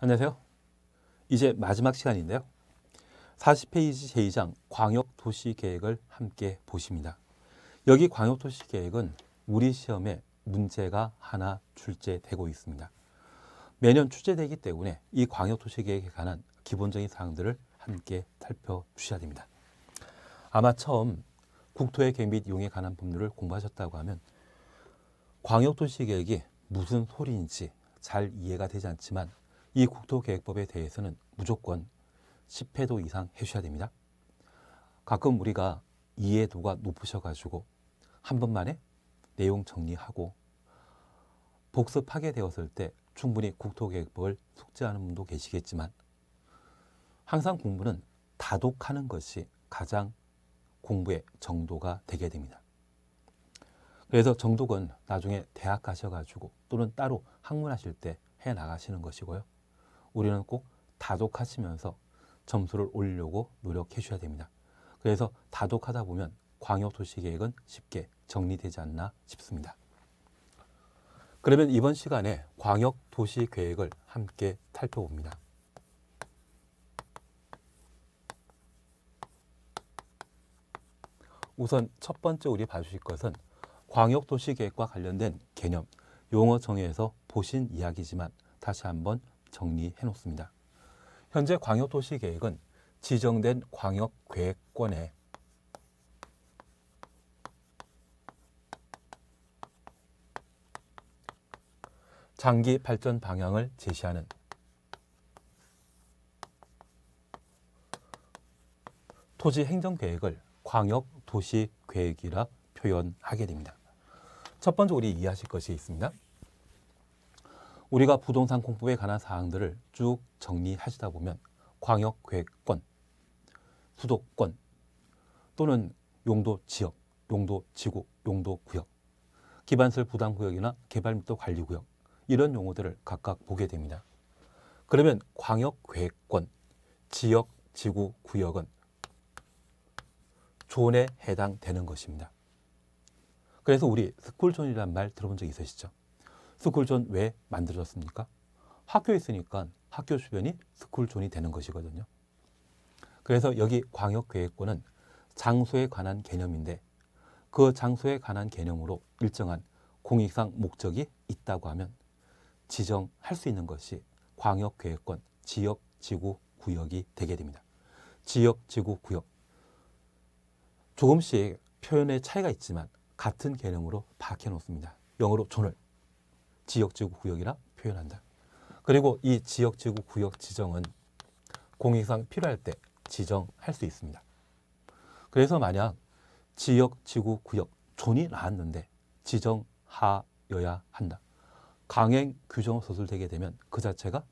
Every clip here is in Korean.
안녕하세요. 이제 마지막 시간인데요. 40페이지 제2장 광역도시계획을 함께 보십니다. 여기 광역도시계획은 우리 시험에 문제가 하나 출제되고 있습니다. 매년 출제되기 때문에 이 광역도시계획에 관한 기본적인 사항들을 함께 살펴주셔야 됩니다. 아마 처음 국토의 계획 및 이용에 관한 법률을 공부하셨다고 하면 광역도시계획이 무슨 소리인지 잘 이해가 되지 않지만 이 국토계획법에 대해서는 무조건 10회도 이상 해주셔야 됩니다. 가끔 우리가 이해도가 높으셔가지고 한 번만에 내용 정리하고 복습하게 되었을 때 충분히 국토계획법을 숙지하는 분도 계시겠지만 항상 공부는 다독하는 것이 가장 공부의 정도가 되게 됩니다. 그래서 정독은 나중에 대학 가셔가지고 또는 따로 학문하실 때 해나가시는 것이고요. 우리는 꼭 다독하시면서 점수를 올리려고 노력해 주셔야 됩니다. 그래서 다독하다 보면 광역도시계획은 쉽게 정리되지 않나 싶습니다. 그러면 이번 시간에 광역도시계획을 함께 살펴봅니다. 우선 첫 번째 우리 봐주실 것은 광역도시계획과 관련된 개념, 용어 정의에서 보신 이야기지만 다시 한번 정리해 놓습니다. 현재 광역도시계획은 지정된 광역계획권에 장기 발전 방향을 제시하는 토지 행정계획을 광역도시계획이라 표현하게 됩니다. 첫 번째 우리 이해하실 것이 있습니다. 우리가 부동산 공법에 관한 사항들을 쭉 정리하시다 보면 광역계획권, 수도권 또는 용도지역, 용도지구, 용도구역, 기반시설 부담구역이나 개발밀도 관리구역 이런 용어들을 각각 보게 됩니다. 그러면 광역계획권, 지역, 지구, 구역은 존에 해당되는 것입니다. 그래서 우리 스쿨존이라는 말 들어본 적 있으시죠? 스쿨존 왜 만들어졌습니까? 학교에 있으니까 학교 주변이 스쿨존이 되는 것이거든요. 그래서 여기 광역계획권은 장소에 관한 개념인데 그 장소에 관한 개념으로 일정한 공익상 목적이 있다고 하면 지정할 수 있는 것이 광역계획권, 지역, 지구, 구역이 되게 됩니다. 지역, 지구, 구역 조금씩 표현의 차이가 있지만 같은 개념으로 박혀 놓습니다. 영어로 존을 지역, 지구, 구역이라 표현한다. 그리고 이 지역, 지구, 구역 지정은 공익상 필요할 때 지정할 수 있습니다. 그래서 만약 지역, 지구, 구역 존이 나왔는데 지정하여야 한다. 강행 규정 서술되게 되면 그 자체가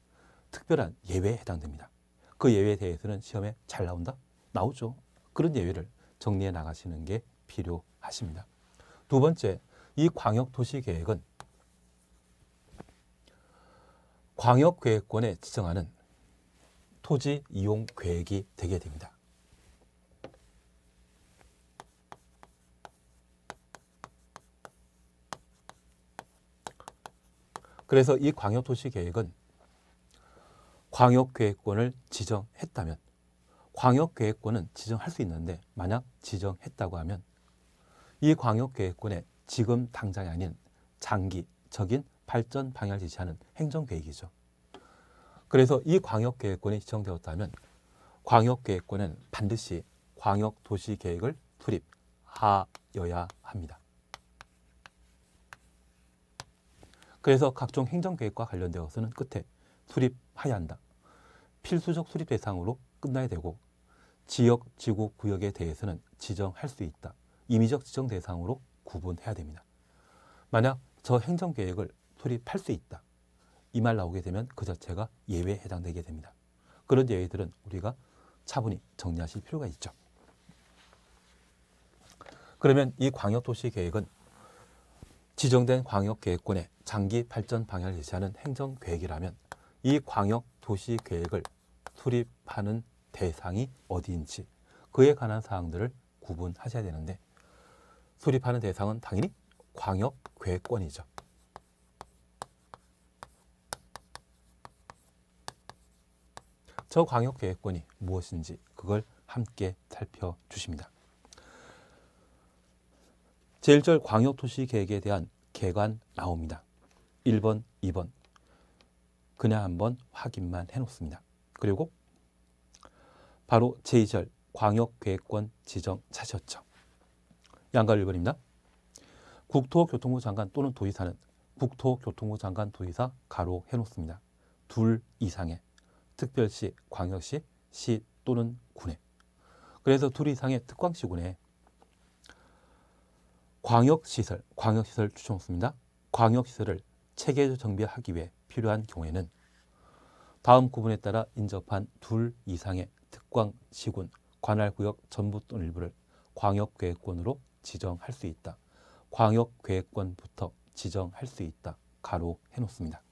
특별한 예외에 해당됩니다. 그 예외에 대해서는 시험에 잘 나온다? 나오죠. 그런 예외를 정리해 나가시는 게 필요하십니다. 두 번째, 이 광역도시계획은 광역계획권에 지정하는 토지 이용 계획이 되게 됩니다. 그래서 이 광역도시계획은 광역계획권을 지정했다면 광역계획권은 지정할 수 있는데 만약 지정했다고 하면 이 광역계획권에 지금 당장이 아닌 장기적인 발전 방향을 제시하는 행정계획이죠. 그래서 이 광역계획권이 지정되었다면 광역계획권은 반드시 광역도시계획을 수립하여야 합니다. 그래서 각종 행정계획과 관련되어서는 끝에 수립해야 한다. 필수적 수립 대상으로 끝나야 되고 지역, 지구, 구역에 대해서는 지정할 수 있다. 임의적 지정 대상으로 구분해야 됩니다. 만약 저 행정계획을 수립할 수 있다. 이 말 나오게 되면 그 자체가 예외에 해당되게 됩니다. 그런 예외들은 우리가 차분히 정리하실 필요가 있죠. 그러면 이 광역도시계획은 지정된 광역계획권의 장기 발전 방향을 제시하는 행정계획이라면 이 광역도시계획을 수립하는 대상이 어디인지 그에 관한 사항들을 구분하셔야 되는데 수립하는 대상은 당연히 광역계획권이죠. 저 광역계획권이 무엇인지 그걸 함께 살펴주십니다. 제1절 광역도시계획에 대한 개관 나옵니다. 1번, 2번 그냥 한번 확인만 해놓습니다. 그리고 바로 제2절 광역계획권 지정 차시였죠. 양가 1번입니다. 국토교통부 장관 또는 도의사는 국토교통부 장관 도의사 가로 해놓습니다. 둘 이상의 특별시, 광역시, 시 또는 군에. 그래서 둘 이상의 특광시군에 광역시설 추천했습니다. 광역시설을 체계적 정비하기 위해 필요한 경우에는 다음 구분에 따라 인접한 둘 이상의 특광시군, 관할구역 전부 또는 일부를 광역계획권으로 지정할 수 있다. 광역계획권부터 지정할 수 있다. 가로 해놓습니다.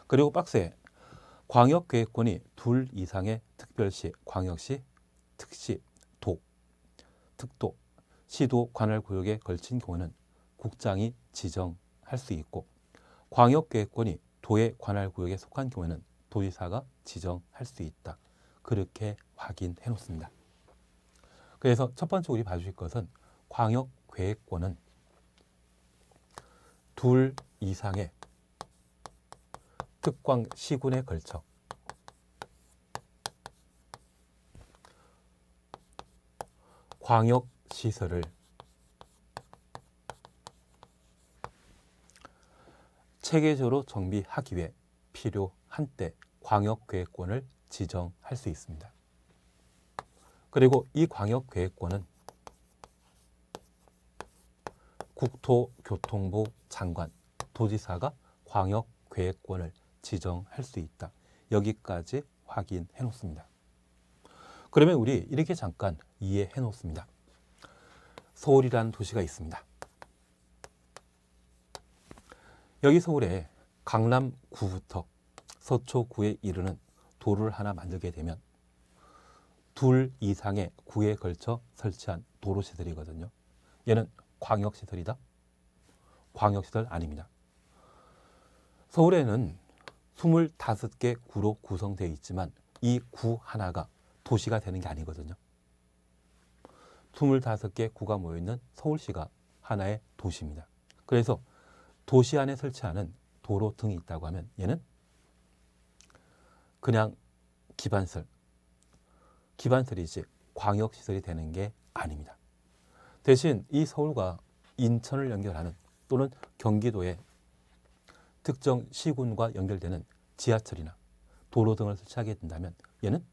그리고 박스에 광역계획권이 둘 이상의 특별시, 광역시, 특시, 도, 특도, 시도 관할구역에 걸친 경우는 국장이 지정할 수 있고 광역계획권이 도의 관할구역에 속한 경우에는 도지사가 지정할 수 있다. 그렇게 확인해 놓습니다. 그래서 첫 번째 우리 봐주실 것은 광역계획권은 둘 이상의 특광시군에 걸쳐 광역시설을 체계적으로 정비하기 위해 필요한 때 광역계획권을 지정할 수 있습니다. 그리고 이 광역계획권은 국토교통부 장관, 도지사가 광역계획권을 지정할 수 있다. 여기까지 확인해 놓습니다. 그러면 우리 이렇게 잠깐 이해해 놓습니다. 서울이라는 도시가 있습니다. 여기 서울에 강남구부터 서초구에 이르는 도로를 하나 만들게 되면 둘 이상의 구에 걸쳐 설치한 도로시설이거든요. 얘는 광역시설이다? 광역시설 아닙니다. 서울에는 25개 구로 구성되어 있지만 이 구 하나가 도시가 되는 게 아니거든요. 25개 구가 모여있는 서울시가 하나의 도시입니다. 그래서 도시 안에 설치하는 도로 등이 있다고 하면 얘는 그냥 기반설이지 광역시설이 되는 게 아닙니다. 대신 이 서울과 인천을 연결하는 또는 경기도의 특정 시군과 연결되는 지하철이나 도로 등을 설치하게 된다면 얘는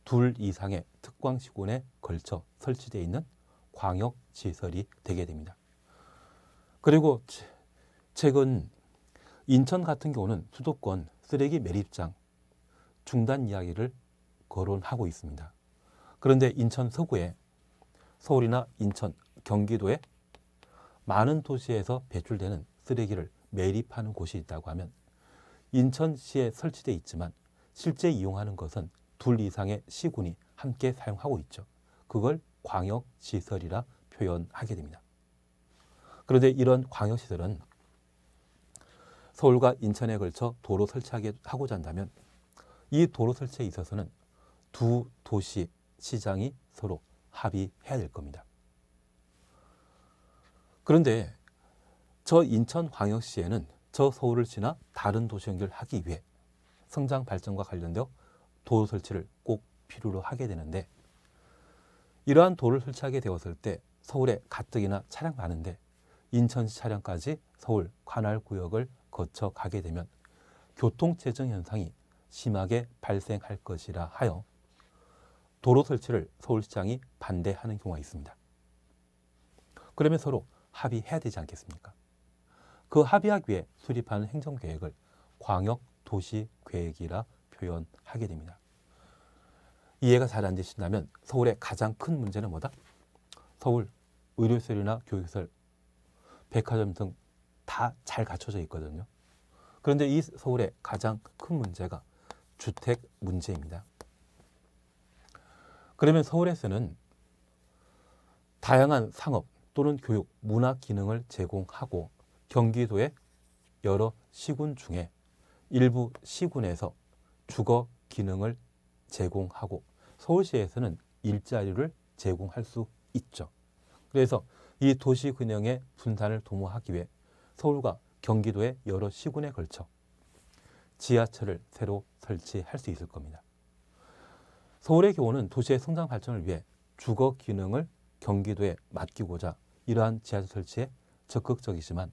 둘 이상의 특광시군에 걸쳐 설치되어 있는 광역시설이 되게 됩니다. 그리고 최근 인천 같은 경우는 수도권 쓰레기 매립장 중단 이야기를 거론하고 있습니다. 그런데 인천 서구에 서울이나 인천, 경기도에 많은 도시에서 배출되는 쓰레기를 매립하는 곳이 있다고 하면 인천시에 설치되어 있지만 실제 이용하는 것은 둘 이상의 시군이 함께 사용하고 있죠. 그걸 광역시설이라 표현하게 됩니다. 그런데 이런 광역시설은 서울과 인천에 걸쳐 도로 설치하고자 한다면 이 도로 설치에 있어서는 두 도시 시장이 서로 합의해야 될 겁니다. 그런데 저 인천광역시에는 저 서울을 지나 다른 도시 연결하기 위해 성장 발전과 관련되어 도로 설치를 꼭 필요로 하게 되는데 이러한 도로를 설치하게 되었을 때 서울에 가뜩이나 차량 많은데 인천시 차량까지 서울 관할구역을 거쳐 가게 되면 교통체증 현상이 심하게 발생할 것이라 하여 도로 설치를 서울시장이 반대하는 경우가 있습니다. 그러면 서로 합의해야 되지 않겠습니까? 그 합의하기 위해 수립하는 행정계획을 광역도시계획이라 표현하게 됩니다. 이해가 잘 안 되신다면 서울의 가장 큰 문제는 뭐다? 서울 의료시설이나 교육시설, 백화점 등 다 잘 갖춰져 있거든요. 그런데 이 서울의 가장 큰 문제가 주택 문제입니다. 그러면 서울에서는 다양한 상업 또는 교육, 문화 기능을 제공하고 경기도의 여러 시군 중에 일부 시군에서 주거 기능을 제공하고 서울시에서는 일자리를 제공할 수 있죠. 그래서 이 도시 균형의 분산을 도모하기 위해 서울과 경기도의 여러 시군에 걸쳐 지하철을 새로 설치할 수 있을 겁니다. 서울의 경우는 도시의 성장 발전을 위해 주거 기능을 경기도에 맡기고자 이러한 지하철 설치에 적극적이지만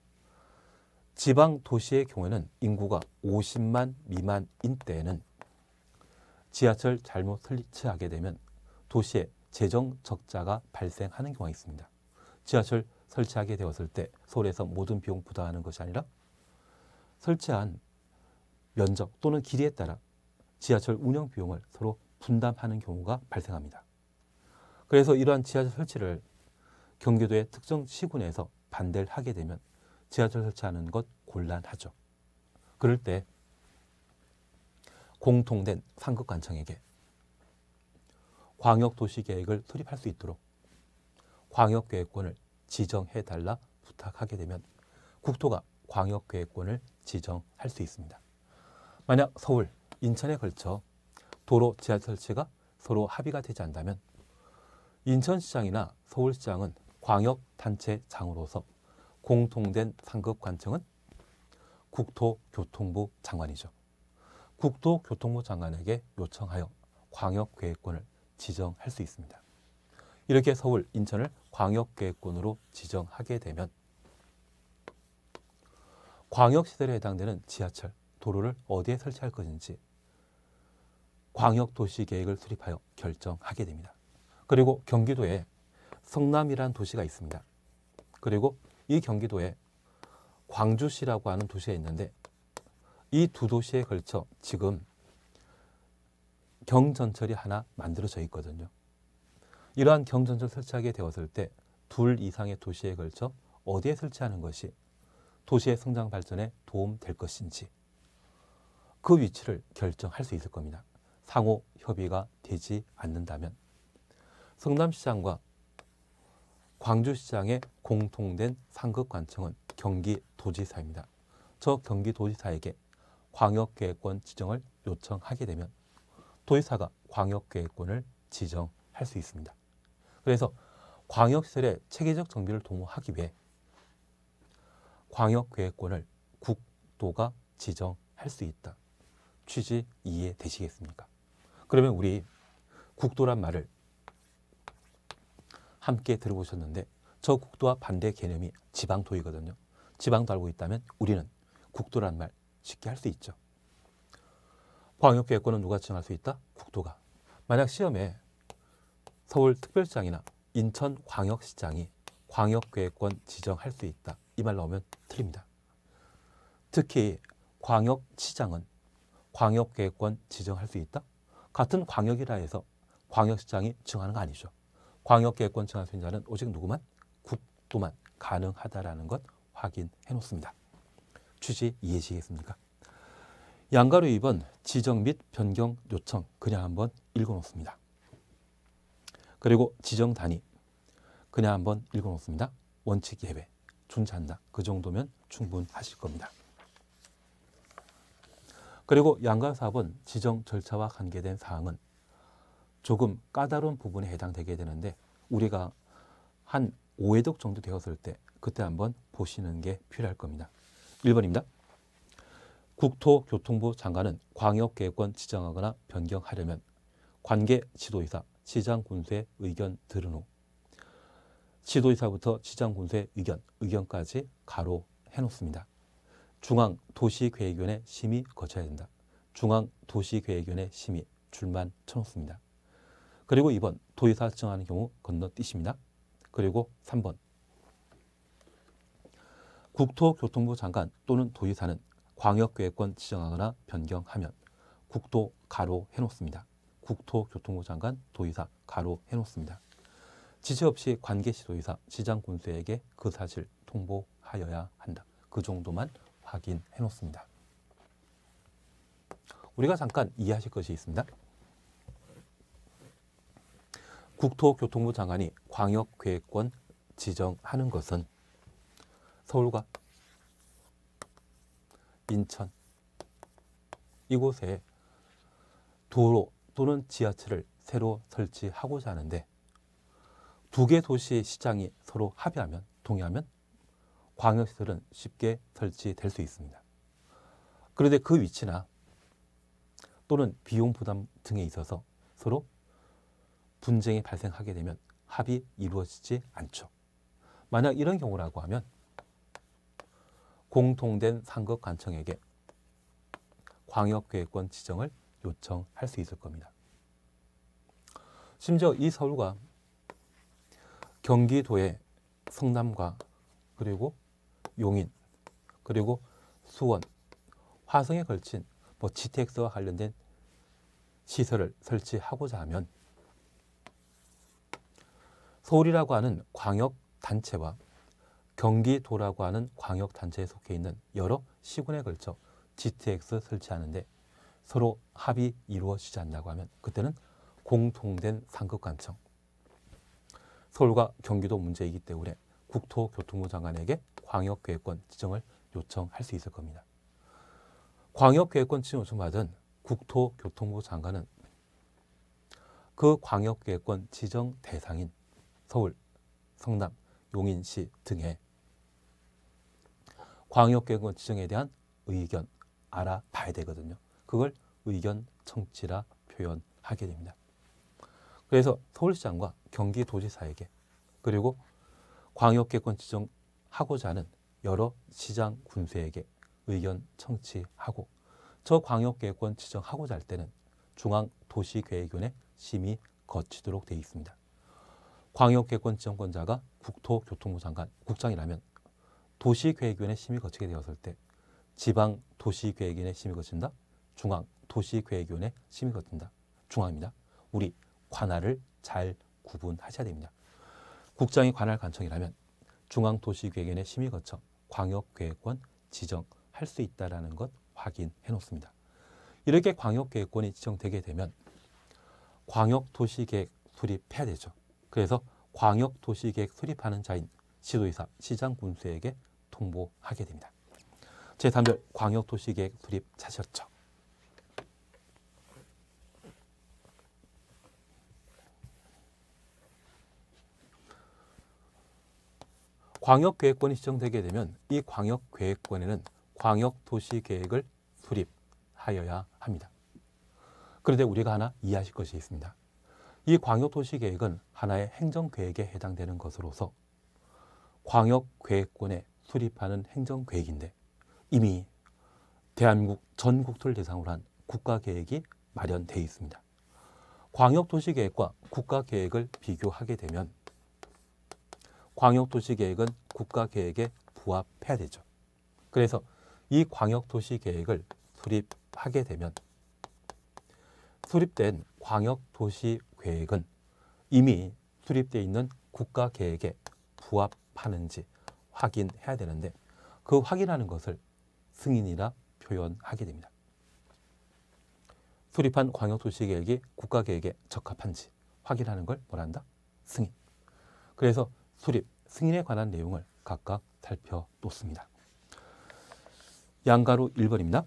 지방 도시의 경우에는 인구가 50만 미만인 때에는 지하철 잘못 설치하게 되면 도시에 재정 적자가 발생하는 경우가 있습니다. 지하철 설치하게 되었을 때 서울에서 모든 비용 부담하는 것이 아니라 설치한 면적 또는 길이에 따라 지하철 운영 비용을 서로 분담하는 경우가 발생합니다. 그래서 이러한 지하철 설치를 경기도의 특정 시군에서 반대를 하게 되면 지하철 설치하는 것 곤란하죠. 그럴 때 공통된 상급관청에게 광역도시계획을 수립할 수 있도록 광역계획권을 지정해달라 부탁하게 되면 국토가 광역계획권을 지정할 수 있습니다. 만약 서울, 인천에 걸쳐 도로 지하철 설치가 서로 합의가 되지 않는다면 인천시장이나 서울시장은 광역단체장으로서 공통된 상급관청은 국토교통부 장관이죠. 국토교통부 장관에게 요청하여 광역계획권을 지정할 수 있습니다. 이렇게 서울, 인천을 광역계획권으로 지정하게 되면 광역시설에 해당되는 지하철, 도로를 어디에 설치할 것인지 광역도시계획을 수립하여 결정하게 됩니다. 그리고 경기도에 성남이라는 도시가 있습니다. 그리고 이 경기도에 광주시라고 하는 도시가 있는데 이 두 도시에 걸쳐 지금 경전철이 하나 만들어져 있거든요. 이러한 경전철 설치하게 되었을 때 둘 이상의 도시에 걸쳐 어디에 설치하는 것이 도시의 성장 발전에 도움될 것인지 그 위치를 결정할 수 있을 겁니다. 상호 협의가 되지 않는다면 성남시장과 광주시장의 공통된 상급관청은 경기도지사입니다. 저 경기도지사에게 광역계획권 지정을 요청하게 되면 도지사가 광역계획권을 지정할 수 있습니다. 그래서 광역시설의 체계적 정비를 도모하기 위해 광역계획권을 국도가 지정할 수 있다. 취지 이해되시겠습니까? 그러면 우리 국도란 말을 함께 들어보셨는데 저 국도와 반대 개념이 지방도이거든요. 지방도 알고 있다면 우리는 국도란 말 쉽게 할 수 있죠. 광역계획권은 누가 지정할 수 있다? 국도가. 만약 시험에 서울특별시장이나 인천광역시장이 광역계획권 지정할 수 있다. 이 말 나오면 틀립니다. 특히 광역시장은 광역계획권 지정할 수 있다? 같은 광역이라 해서 광역시장이 지정하는 거 아니죠. 광역계획권 지정할 수 있는 자는 오직 누구만? 국도만 가능하다라는 것 확인해 놓습니다. 취지 이해하시겠습니까? 양가로 2번 지정 및 변경 요청 그냥 한번 읽어 놓습니다. 그리고 지정 단위 그냥 한번 읽어 놓습니다. 원칙 예외 준지한다. 그 정도면 충분하실 겁니다. 그리고 양가 4번 지정 절차와 관계된 사항은 조금 까다로운 부분에 해당되게 되는데 우리가 한 5회독 정도 되었을 때 그때 한번 보시는 게 필요할 겁니다. 1번입니다. 국토교통부 장관은 광역계획권 지정하거나 변경하려면 관계 지도이사, 시장군수의 의견 들은 후 지도이사부터 시장군수의 의견까지 가로 해놓습니다. 중앙도시계획위원회 심의 거쳐야 된다. 중앙도시계획위원회 심의 줄만 쳐놓습니다. 그리고 2번 도의사 지정하는 경우 건너뛰십니다. 그리고 3번 국토교통부 장관 또는 도의사는 광역계획권 지정하거나 변경하면 국도 가로 해놓습니다. 국토교통부 장관, 도의사 가로 해놓습니다. 지시 없이 관계시도의사, 시장군수에게 그 사실 통보하여야 한다. 그 정도만 확인해 놓습니다. 우리가 잠깐 이해하실 것이 있습니다. 국토교통부 장관이 광역계획권 지정하는 것은 서울과 인천 이곳에 도로 또는 지하철을 새로 설치하고자 하는데 두 개 도시의 시장이 서로 합의하면 동의하면 광역시설은 쉽게 설치될 수 있습니다. 그런데 그 위치나 또는 비용 부담 등에 있어서 서로 분쟁이 발생하게 되면 합의 이루어지지 않죠. 만약 이런 경우라고 하면 공통된 상급관청에게 광역계획권 지정을 요청할 수 있을 겁니다. 심지어 이 서울과 경기도의 성남과 그리고 용인 그리고 수원, 화성에 걸친 GTX와 관련된 시설을 설치하고자 하면 서울이라고 하는 광역단체와 경기도라고 하는 광역단체에 속해 있는 여러 시군에 걸쳐 GTX 설치하는데 서로 합의 이루어지지 않는다고 하면 그때는 공통된 상급관청, 서울과 경기도 문제이기 때문에 국토교통부 장관에게 광역계획권 지정을 요청할 수 있을 겁니다. 광역계획권 지정 요청받은 국토교통부 장관은 그 광역계획권 지정 대상인 서울, 성남, 용인시 등의 광역계획권 지정에 대한 의견 알아봐야 되거든요. 그걸 의견 청취라 표현하게 됩니다. 그래서 서울시장과 경기도지사에게 그리고 광역계획권 지정하고자 하는 여러 시장 군수에게 의견 청취하고 저 광역계획권 지정하고자 할 때는 중앙도시계획위원회 심의 거치도록 되어 있습니다. 광역계획권 지정권자가 국토교통부 장관, 국장이라면 도시계획위원회 심의 거치게 되었을 때 지방도시계획위원회 심의 거친다. 중앙도시계획위원회 심의 거친다. 중앙입니다. 우리 관할을 잘 구분하셔야 됩니다. 국장이 관할 관청이라면 중앙도시계획위원회 심의 거쳐 광역계획권 지정할 수 있다는 것 확인해 놓습니다. 이렇게 광역계획권이 지정되게 되면 광역도시계획 수립해야 되죠. 그래서 광역도시계획 수립하는 자인 시도지사, 시장군수에게 통보하게 됩니다. 제3절 광역도시계획 수립 자셨죠. 광역계획권이 지정되게 되면 이 광역계획권에는 광역도시계획을 수립하여야 합니다. 그런데 우리가 하나 이해하실 것이 있습니다. 이 광역도시계획은 하나의 행정계획에 해당되는 것으로서 광역계획권에 수립하는 행정계획인데 이미 대한민국 전 국토를 대상으로 한 국가계획이 마련되어 있습니다. 광역도시계획과 국가계획을 비교하게 되면 광역도시계획은 국가계획에 부합해야 되죠. 그래서 이 광역도시계획을 수립하게 되면 수립된 광역도시계획은 이미 수립되어 있는 국가계획에 부합하는지 확인해야 되는데 그 확인하는 것을 승인이라 표현하게 됩니다. 수립한 광역도시계획이 국가계획에 적합한지 확인하는 걸 뭐라 한다? 승인. 그래서 수립, 승인에 관한 내용을 각각 살펴놓습니다. 양가로 1번입니다.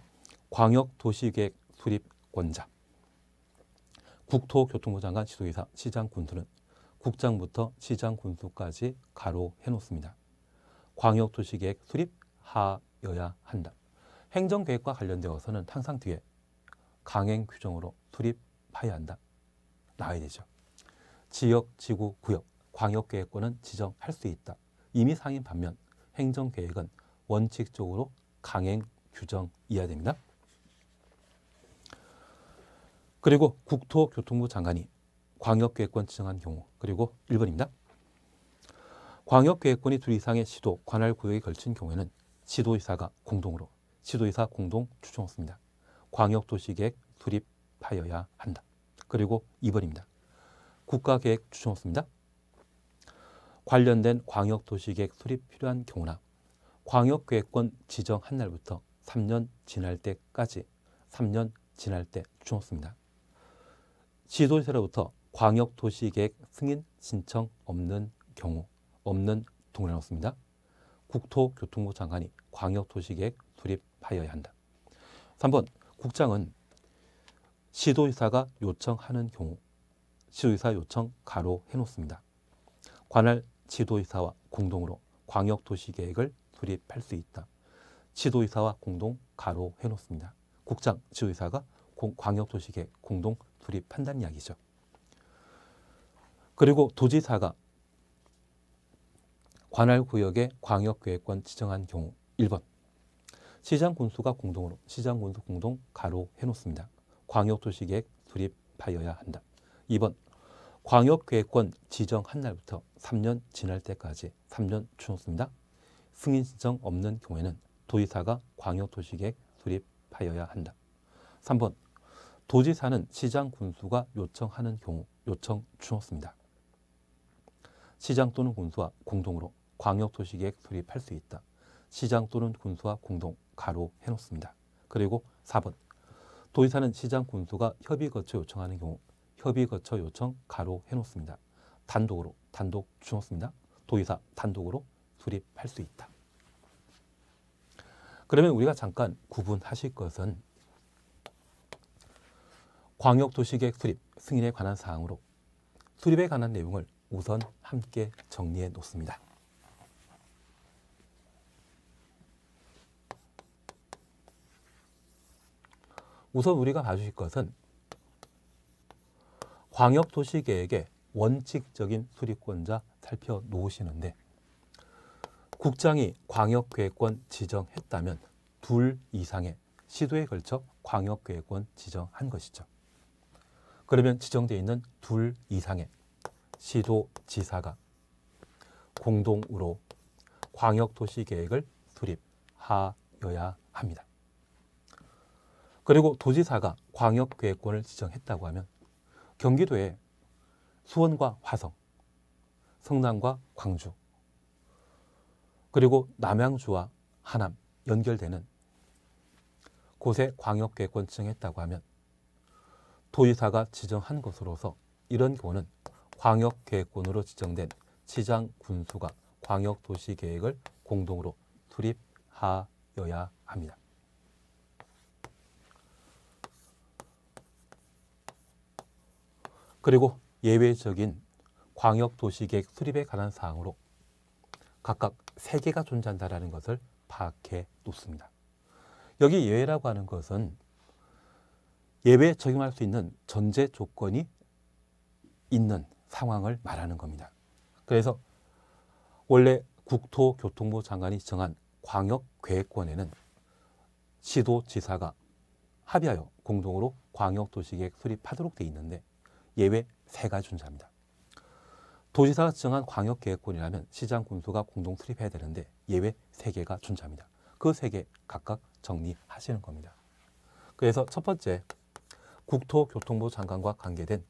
광역도시계획 수립권자. 국토교통부 장관, 시도지사, 시장군수는 국장부터 시장군수까지 가로해 놓습니다. 광역도시계획 수립하여야 한다. 행정계획과 관련되어서는 항상 뒤에 강행 규정으로 수립하여야 한다. 나와야 되죠. 지역, 지구, 구역, 광역계획권은 지정할 수 있다. 이미 상인 반면 행정계획은 원칙적으로 강행규정이어야 됩니다. 그리고 국토교통부 장관이 광역계획권 지정한 경우 그리고 1번입니다. 광역계획권이 둘 이상의 시도, 관할구역에 걸친 경우에는 시도지사가 공동으로 시도지사 공동 추천했습니다. 광역도시계획 수립하여야 한다. 그리고 2번입니다. 국가계획 추천했습니다. 관련된 광역도시계획 수립 필요한 경우나 광역계획권 지정한 날부터 3년 지날 때까지 3년 지날 때 추천했습니다. 시도지사로부터 광역도시계획 승인 신청 없는 경우 없는 동의를 넣습니다. 국토교통부 장관이 광역도시계획 수립하여야 한다. 3번 국장은 시도지사가 요청하는 경우 시도지사 요청 가로 해놓습니다. 관할 지도지사와 공동으로 광역도시계획을 수립할 수 있다. 시도지사와 공동 가로 해놓습니다. 국장 지도지사가 광역도시계획 공동 수립한다는 이야기죠. 그리고 도지사가 관할 구역의 광역계획권 지정한 경우 1번 시장 군수가 공동으로 시장 군수 공동 가로 해놓습니다. 광역도시계획 수립하여야 한다. 2번 광역계획권 지정한 날부터 3년 지날 때까지 3년 추놓습니다. 승인 신청 없는 경우에는 도지사가 광역도시계획 수립하여야 한다. 3번 도지사는 시장 군수가 요청하는 경우 요청 추놓습니다. 시장 또는 군수와 공동으로 광역도시계획 수립할 수 있다. 시장 또는 군수와 공동 가로 해놓습니다. 그리고 4번 도지사는 시장 군수가 협의 거쳐 요청하는 경우 협의 거쳐 요청 가로 해놓습니다. 단독으로 단독 주놓습니다. 도지사 단독으로 수립할 수 있다. 그러면 우리가 잠깐 구분하실 것은 광역도시계획 수립 승인에 관한 사항으로 수립에 관한 내용을 우선 함께 정리해 놓습니다. 우선 우리가 봐주실 것은 광역도시계획의 원칙적인 수립권자 살펴놓으시는데 국장이 광역계획권 지정했다면 둘 이상의 시도에 걸쳐 광역계획권 지정한 것이죠. 그러면 지정되어 있는 둘 이상의 시도지사가 공동으로 광역도시계획을 수립하여야 합니다. 그리고 도지사가 광역계획권을 지정했다고 하면 경기도에 수원과 화성, 성남과 광주, 그리고 남양주와 하남 연결되는 곳에 광역계획권 지정했다고 하면 도지사가 지정한 것으로서 이런 경우는 광역계획권으로 지정된 시장 군수가 광역도시계획을 공동으로 수립하여야 합니다. 그리고 예외적인 광역도시계획 수립에 관한 사항으로 각각 3개가 존재한다는 것을 파악해 놓습니다. 여기 예외라고 하는 것은 예외에 적용할 수 있는 전제 조건이 있는 상황을 말하는 겁니다. 그래서 원래 국토교통부 장관이 지정한 광역계획권에는 시도지사가 합의하여 공동으로 광역도시계획 수립하도록 되어 있는데 예외 3가지 존재합니다. 도지사가 지정한 광역계획권이라면 시장 군수가 공동 수립해야 되는데 예외 3개가 존재합니다. 그 3개 각각 정리하시는 겁니다. 그래서 첫 번째 국토교통부 장관과 관계된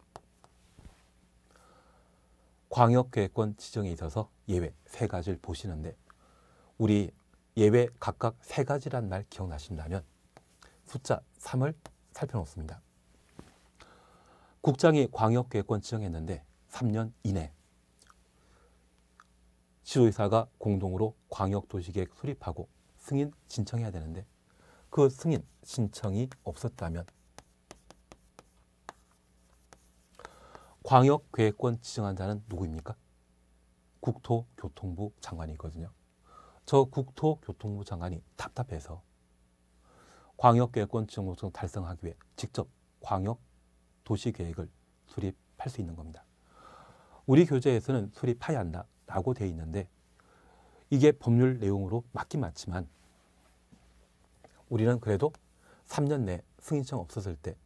광역계획권 지정에 있어서 예외 3가지를 보시는데 우리 예외 각각 3가지란 말 기억나신다면 숫자 3을 살펴놓습니다. 국장이 광역계획권 지정했는데 3년 이내 시도지사가 공동으로 광역도시계획 수립하고 승인 신청해야 되는데 그 승인 신청이 없었다면 광역계획권 지정한 자는 누구입니까? 국토교통부 장관이거든요. 저 국토교통부 장관이 답답해서 광역계획권 지정 목적 달성하기 위해 직접 광역도시계획을 수립할 수 있는 겁니다. 우리 교재에서는 수립해야 한다라고 되어 있는데 이게 법률 내용으로 맞긴 맞지만 우리는 그래도 3년 내 승인 신청 없었을 때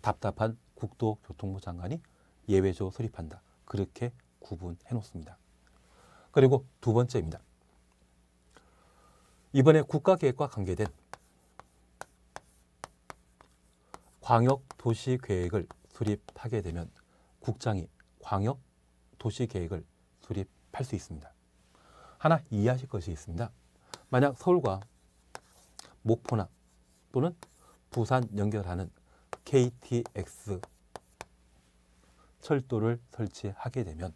답답한 국토교통부 장관이 예외적으로 수립한다. 그렇게 구분해 놓습니다. 그리고 두 번째입니다. 이번에 국가계획과 관계된 광역도시계획을 수립하게 되면 국장이 광역도시계획을 수립할 수 있습니다. 하나 이해하실 것이 있습니다. 만약 서울과 목포나 또는 부산 연결하는 KTX 철도를 설치하게 되면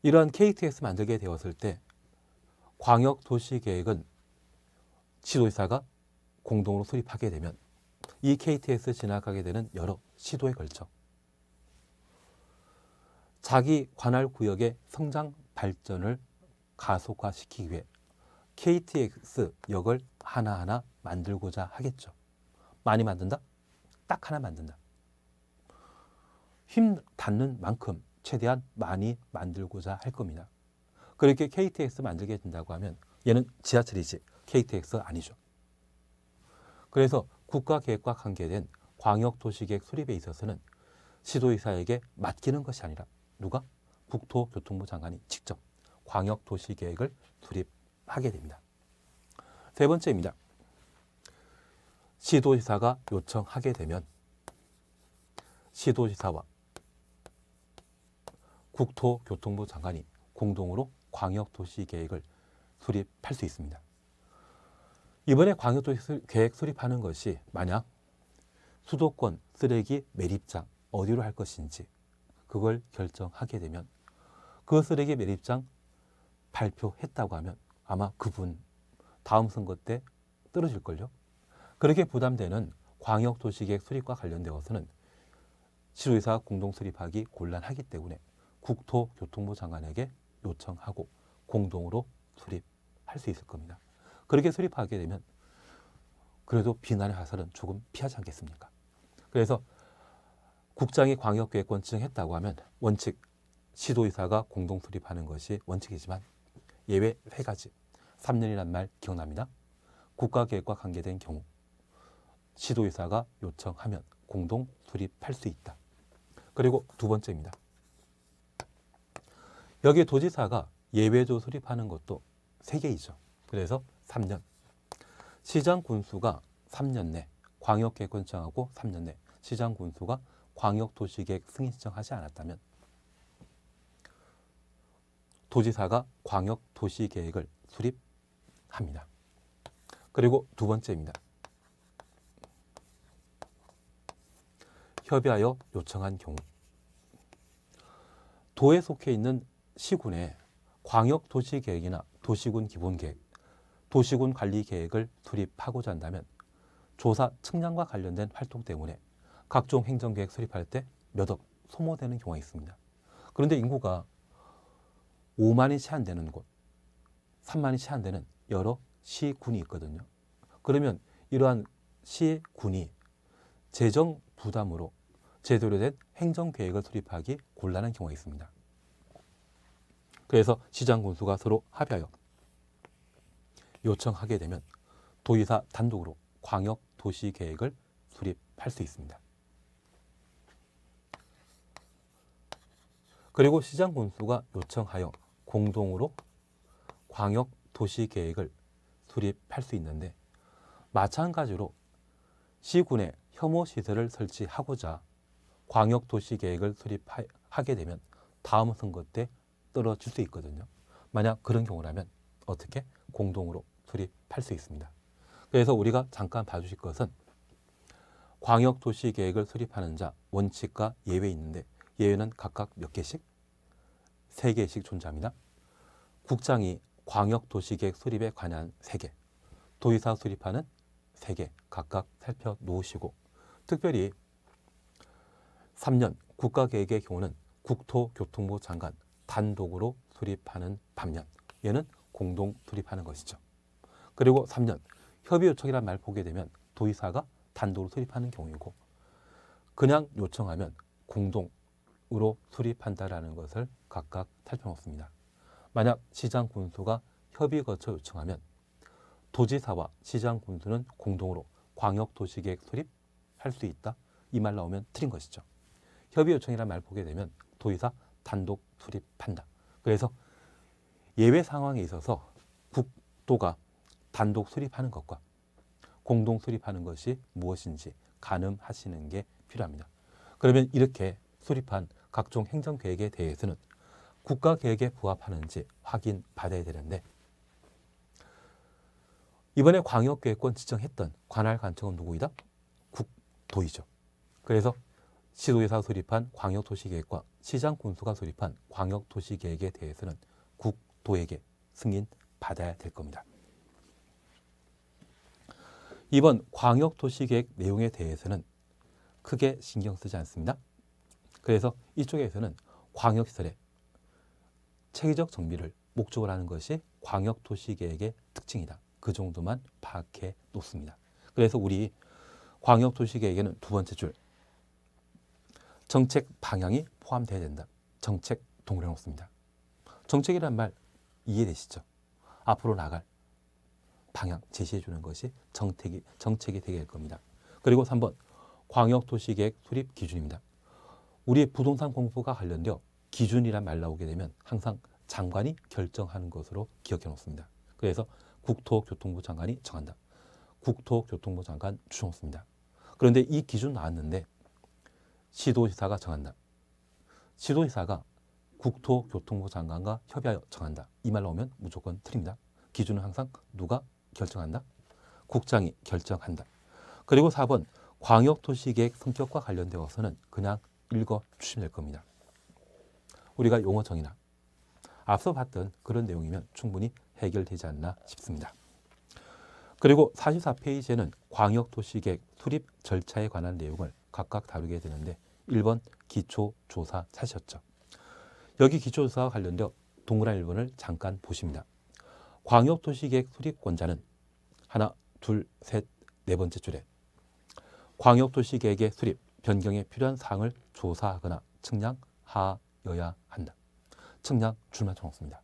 이러한 KTX 만들게 되었을 때 광역도시계획은 시도지사가 공동으로 수립하게 되면 이 KTX 지나가게 되는 여러 시도에 걸쳐 자기 관할 구역의 성장 발전을 가속화시키기 위해 KTX역을 하나하나 만들고자 하겠죠. 많이 만든다? 딱 하나 만든다. 힘 닿는 만큼 최대한 많이 만들고자 할 겁니다. 그렇게 KTX 만들게 된다고 하면 얘는 지하철이지 KTX 아니죠. 그래서 국가계획과 관계된 광역도시계획 수립에 있어서는 시도의사에게 맡기는 것이 아니라 누가? 국토교통부 장관이 직접 광역도시계획을 수립하게 됩니다. 세 번째입니다. 시도지사가 요청하게 되면 시도지사와 국토교통부 장관이 공동으로 광역도시계획을 수립할 수 있습니다. 이번에 광역도시계획 수립하는 것이 만약 수도권 쓰레기 매립장 어디로 할 것인지 그걸 결정하게 되면 그 쓰레기 매립장 발표했다고 하면 아마 그분 다음 선거 때 떨어질걸요. 그렇게 부담되는 광역도시계획 수립과 관련되어서는 시도의사가 공동 수립하기 곤란하기 때문에 국토교통부 장관에게 요청하고 공동으로 수립할 수 있을 겁니다. 그렇게 수립하게 되면 그래도 비난의 화살은 조금 피하지 않겠습니까? 그래서 국장이 광역계획권 지정했다고 하면 원칙 시도의사가 공동 수립하는 것이 원칙이지만 예외 3가지. 3년이란 말 기억납니다. 국가계획과 관계된 경우 시도의사가 요청하면 공동 수립할 수 있다. 그리고 두 번째입니다. 여기에 도지사가 예외조 수립하는 것도 3개이죠. 그래서 3년. 시장 군수가 3년 내 광역계획권 지정하고 3년 내 시장 군수가 광역도시계획 승인 신청하지 않았다면 도지사가 광역도시계획을 수립합니다. 그리고 두 번째입니다. 협의하여 요청한 경우 도에 속해 있는 시군의 광역도시계획이나 도시군 기본계획, 도시군 관리계획을 수립하고자 한다면 조사 측량과 관련된 활동 때문에 각종 행정계획 수립할 때 몇 억 소모되는 경우가 있습니다. 그런데 인구가 5만이 채 안 되는 곳, 3만이 채 안 되는 여러 시군이 있거든요. 그러면 이러한 시군이 재정 부담으로 제대로 된 행정계획을 수립하기 곤란한 경우가 있습니다. 그래서 시장 군수가 서로 합의하여 요청하게 되면 도의사 단독으로 광역도시계획을 수립할 수 있습니다. 그리고 시장 군수가 요청하여 공동으로 광역도시계획을 수립할 수 있는데 마찬가지로 시군에 혐오시설을 설치하고자 광역도시계획을 수립하게 되면 다음 선거 때 떨어질 수 있거든요. 만약 그런 경우라면 어떻게? 공동으로 수립할 수 있습니다. 그래서 우리가 잠깐 봐주실 것은 광역도시계획을 수립하는 자 원칙과 예외 있는데 예외는 각각 몇 개씩? 3개씩 존재합니다. 국장이 광역도시계획 수립에 관한 3개, 도의사 수립하는 3개 각각 살펴놓으시고 특별히 3년 국가계획의 경우는 국토교통부 장관 단독으로 수립하는 반면 얘는 공동 수립하는 것이죠. 그리고 3년 협의 요청이란 말 보게 되면 도의사가 단독으로 수립하는 경우이고 그냥 요청하면 공동으로 수립한다라는 것을 각각 살펴놓습니다. 만약 시장 군수가 협의 거쳐 요청하면 도지사와 시장 군수는 공동으로 광역도시계획 수립할 수 있다. 이 말 나오면 틀린 것이죠. 협의 요청이란 말 보게 되면 도의사 단독 수립한다. 그래서 예외 상황에 있어서 국도가 단독 수립하는 것과 공동 수립하는 것이 무엇인지 가늠하시는 게 필요합니다. 그러면 이렇게 수립한 각종 행정계획에 대해서는 국가계획에 부합하는지 확인받아야 되는데 이번에 광역계획권 지정했던 관할관청은 누구이다? 국도이죠. 그래서 시도의사가 수립한 광역도시계획과 시장군수가 수립한 광역도시계획에 대해서는 국도에게 승인받아야 될 겁니다. 이번 광역도시계획 내용에 대해서는 크게 신경 쓰지 않습니다. 그래서 이쪽에서는 광역시설의 체계적 정비를 목적으로 하는 것이 광역도시계획의 특징이다. 그 정도만 파악해 놓습니다. 그래서 우리 광역도시계획에는 두 번째 줄 정책 방향이 포함되어야 된다. 정책 동그래 놓습니다. 정책이란 말 이해되시죠? 앞으로 나갈 방향 제시해 주는 것이 정책이 되게 될 겁니다. 그리고 3번 광역도시계획 수립 기준입니다. 우리 부동산 공부가 관련되어 기준이란 말 나오게 되면 항상 장관이 결정하는 것으로 기억해 놓습니다. 그래서 국토교통부 장관이 정한다. 국토교통부 장관 주정습니다. 그런데 이 기준 나왔는데 시도지사가 정한다. 시도지사가 국토교통부 장관과 협의하여 정한다. 이 말 나오면 무조건 틀립니다. 기준은 항상 누가 결정한다? 국장이 결정한다. 그리고 4번 광역도시계획 성격과 관련되어서는 그냥 읽어주시면 될 겁니다. 우리가 용어 정의나 앞서 봤던 그런 내용이면 충분히 해결되지 않나 싶습니다. 그리고 44페이지에는 광역도시계획 수립 절차에 관한 내용을 각각 다루게 되는데 1번 기초조사 찾으셨죠. 여기 기초조사와 관련되어 동그란 1번을 잠깐 보십니다. 광역도시계획 수립권자는 하나, 둘, 셋, 네 번째 줄에 광역도시계획의 수립, 변경에 필요한 사항을 조사하거나 측량하여야 한다. 측량 줄만 쳐놓습니다.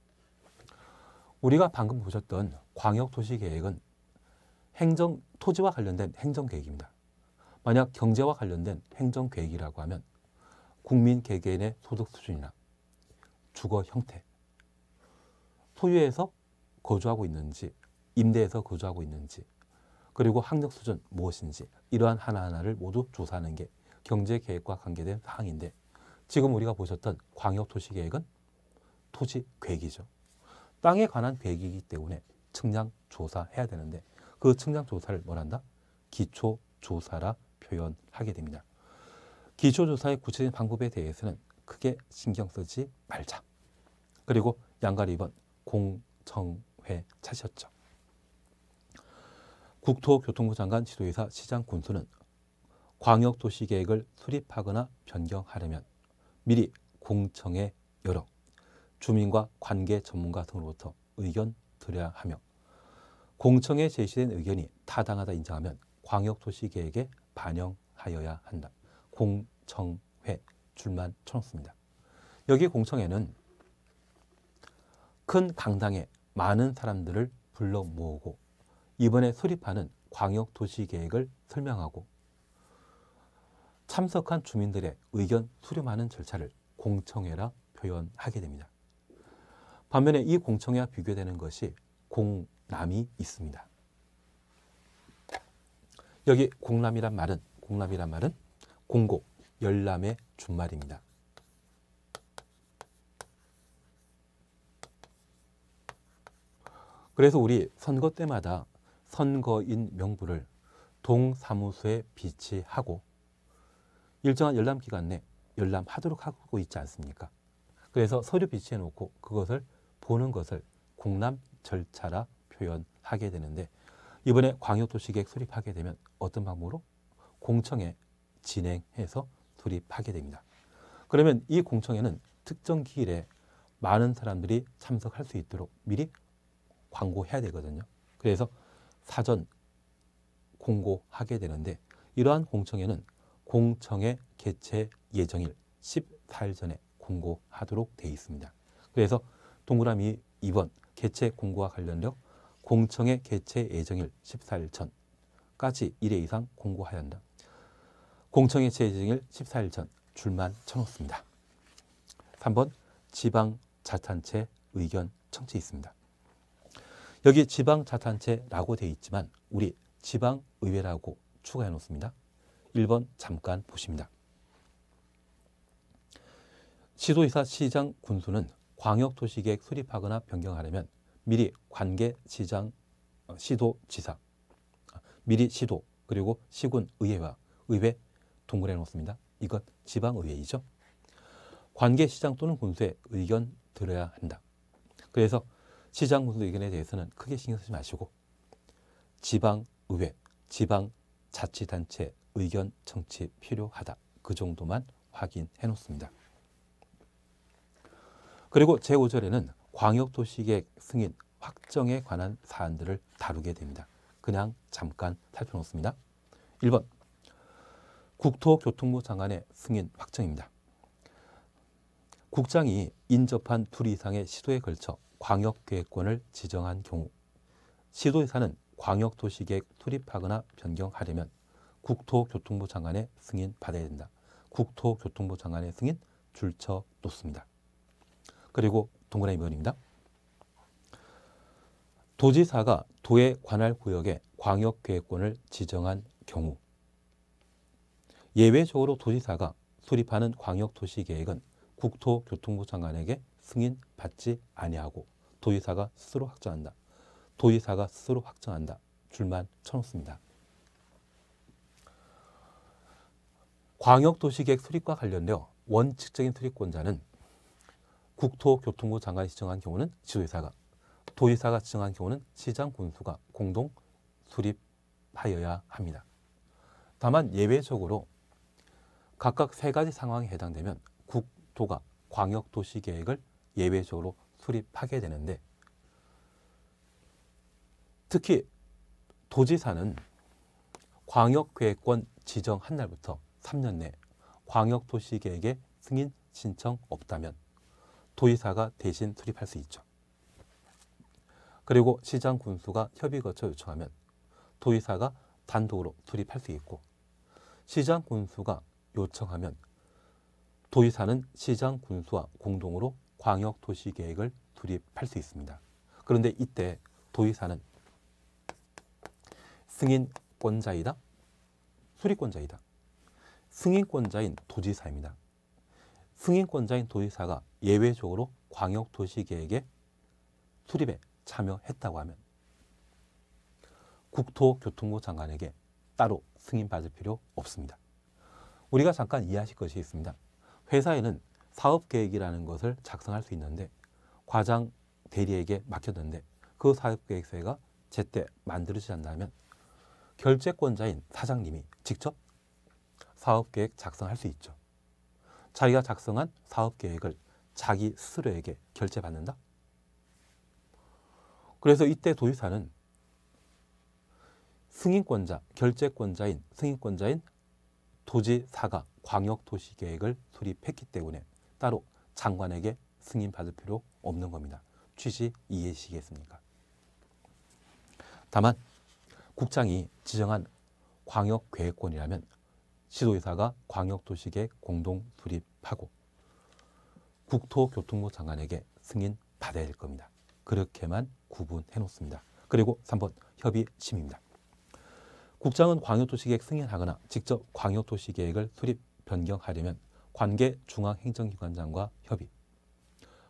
우리가 방금 보셨던 광역도시계획은 토지와 관련된 행정계획입니다. 만약 경제와 관련된 행정계획이라고 하면 국민 개개인의 소득 수준이나 주거 형태, 소유해서 거주하고 있는지, 임대해서 거주하고 있는지, 그리고 학력 수준 무엇인지 이러한 하나하나를 모두 조사하는 게 경제계획과 관계된 사항인데 지금 우리가 보셨던 광역도시계획은 토지계획이죠. 땅에 관한 계획이기 때문에 측량조사해야 되는데 그 측량조사를 뭐란다? 기초조사라 표현하게 됩니다. 기초조사의 구체적인 방법에 대해서는 크게 신경 쓰지 말자. 그리고 양가리 2번 공청회 찾으셨죠. 국토교통부 장관, 지도이사, 시장, 군수는 광역도시계획을 수립하거나 변경하려면 미리 공청회 열어 주민과 관계 전문가 등으로부터 의견 드려야 하며 공청회에 제시된 의견이 타당하다 인정하면 광역도시계획에 반영하여야 한다. 공청회 줄만 쳐놓습니다. 여기 공청회는 큰 강당에 많은 사람들을 불러 모으고 이번에 수립하는 광역도시계획을 설명하고 참석한 주민들의 의견 수렴하는 절차를 공청회라 표현하게 됩니다. 반면에 이 공청회와 비교되는 것이 공람이 있습니다. 여기 공람이란 말은 공고, 열람의 준말입니다. 그래서 우리 선거 때마다 선거인 명부를 동사무소에 비치하고 일정한 열람 기간 내 열람하도록 하고 있지 않습니까? 그래서 서류 비치해 놓고 그것을 보는 것을 공람 절차라 표현하게 되는데 이번에 광역도시계획 수립하게 되면 어떤 방법으로? 공청회 진행해서 수립하게 됩니다. 그러면 이 공청회는 특정 기일에 많은 사람들이 참석할 수 있도록 미리 광고해야 되거든요. 그래서 사전 공고하게 되는데 이러한 공청회는 공청회 개최 예정일 14일 전에 공고하도록 되어 있습니다. 그래서 동그라미 2번 개최 공고와 관련되어 공청회 개최 예정일 14일 전까지 1회 이상 공고해야 한다. 공청회 개최 예정일 14일 전 줄만 쳐놓습니다. 3번 지방자치단체 의견 청취 있습니다. 여기 지방자치단체라고 되어 있지만 우리 지방의회라고 추가해 놓습니다. 1번 잠깐 보십니다. 시도지사, 시장, 군수는 광역도시계획 수립하거나 변경하려면 미리 관계시장, 시도지사, 미리 시도, 그리고 시군, 의회와 의회 동그래 놓습니다. 이건 지방의회이죠. 관계시장 또는 군수의 의견 들어야 한다. 그래서 시장, 군수 의견에 대해서는 크게 신경 쓰지 마시고 지방의회 지방자치단체 의견 청취 필요하다. 그 정도만 확인해 놓습니다. 그리고 제5절에는 광역도시계획 승인 확정에 관한 사안들을 다루게 됩니다. 그냥 잠깐 살펴놓습니다. 1번 국토교통부 장관의 승인 확정입니다. 국장이 인접한 둘 이상의 시도에 걸쳐 광역계획권을 지정한 경우 시도의사는 광역도시계획 수립하거나 변경하려면 국토교통부 장관의 승인 받아야 된다. 국토교통부 장관의 승인 줄쳐 놓습니다. 그리고 동그라미 번입니다. 도지사가 도의 관할 구역에 광역계획권을 지정한 경우 예외적으로 도지사가 수립하는 광역도시계획은 국토교통부 장관에게 승인받지 아니하고 도지사가 스스로 확정한다. 도지사가 스스로 확정한다. 줄만 쳐놓습니다. 광역도시계획 수립과 관련되어 원칙적인 수립권자는 국토교통부 장관이 지정한 경우는 지도의사가, 도지사가 지정한 경우는 시장 군수가 공동 수립하여야 합니다. 다만 예외적으로 각각 세 가지 상황에 해당되면 국토가 광역도시계획을 예외적으로 수립하게 되는데 특히 도지사는 광역계획권 지정한 날부터 3년 내 광역도시계획의 승인 신청 없다면 도지사가 대신 수립할 수 있죠. 그리고 시장 군수가 협의 거쳐 요청하면 도지사가 단독으로 수립할 수 있고 시장 군수가 요청하면 도지사는 시장 군수와 공동으로 광역도시계획을 수립할 수 있습니다. 그런데 이때 도지사는 승인권자이다, 수립권자이다. 승인권자인 도지사입니다. 승인권자인 도지사가 예외적으로 광역도시계획의 수립에 참여했다고 하면 국토교통부 장관에게 따로 승인받을 필요 없습니다. 우리가 잠깐 이해하실 것이 있습니다. 회사에는 사업계획이라는 것을 작성할 수 있는데 과장 대리에게 맡겼는데 그 사업계획서가 제때 만들어지지 않는다면 결재권자인 사장님이 직접 사업계획 작성할 수 있죠. 자기가 작성한 사업계획을 자기 스스로에게 결재받는다? 그래서 이때 도지사는 승인권자, 결재권자인 승인권자인 도지사가 광역도시계획을 수립했기 때문에 따로 장관에게 승인받을 필요 없는 겁니다. 취지 이해하시겠습니까? 다만 국장이 지정한 광역계획권이라면 시도의사가 광역도시계획 공동 수립하고 국토교통부 장관에게 승인받아야 될 겁니다. 그렇게만 구분해 놓습니다. 그리고 3번 협의심입니다. 국장은 광역도시계획 승인하거나 직접 광역도시계획을 수립 변경하려면 관계 중앙행정기관장과 협의,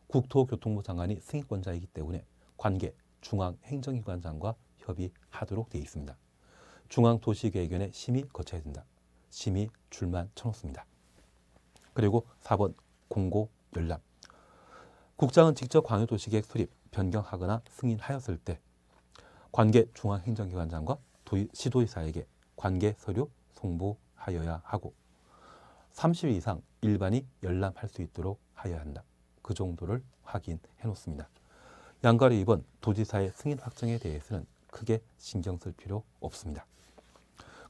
국토교통부 장관이 승인권자이기 때문에 관계 중앙행정기관장과 협의하도록 되어 있습니다. 중앙도시계획위원회 심의 거쳐야 된다. 심의 줄만 쳐놓습니다. 그리고 4번 공고 열람. 국장은 직접 광역도시계획 수립, 변경하거나 승인하였을 때 관계 중앙행정기관장과 시도의사에게 관계 서류 송부하여야 하고 30일 이상 일반이 열람할 수 있도록 하여야 한다. 그 정도를 확인해 놓습니다. 양가로 2번 도지사의 승인 확정에 대해서는 크게 신경 쓸 필요 없습니다.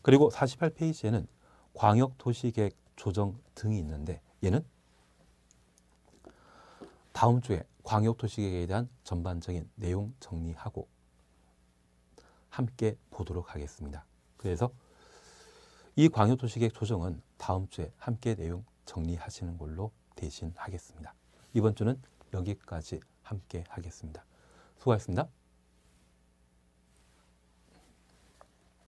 그리고 48페이지에는 광역도시계획 조정 등이 있는데 얘는 다음 주에 광역도시계획에 대한 전반적인 내용 정리하고 함께 보도록 하겠습니다. 그래서 이 광역도시계획 조정은 다음 주에 함께 내용 정리하시는 걸로 대신하겠습니다. 이번 주는 여기까지 함께 하겠습니다. 수고하셨습니다.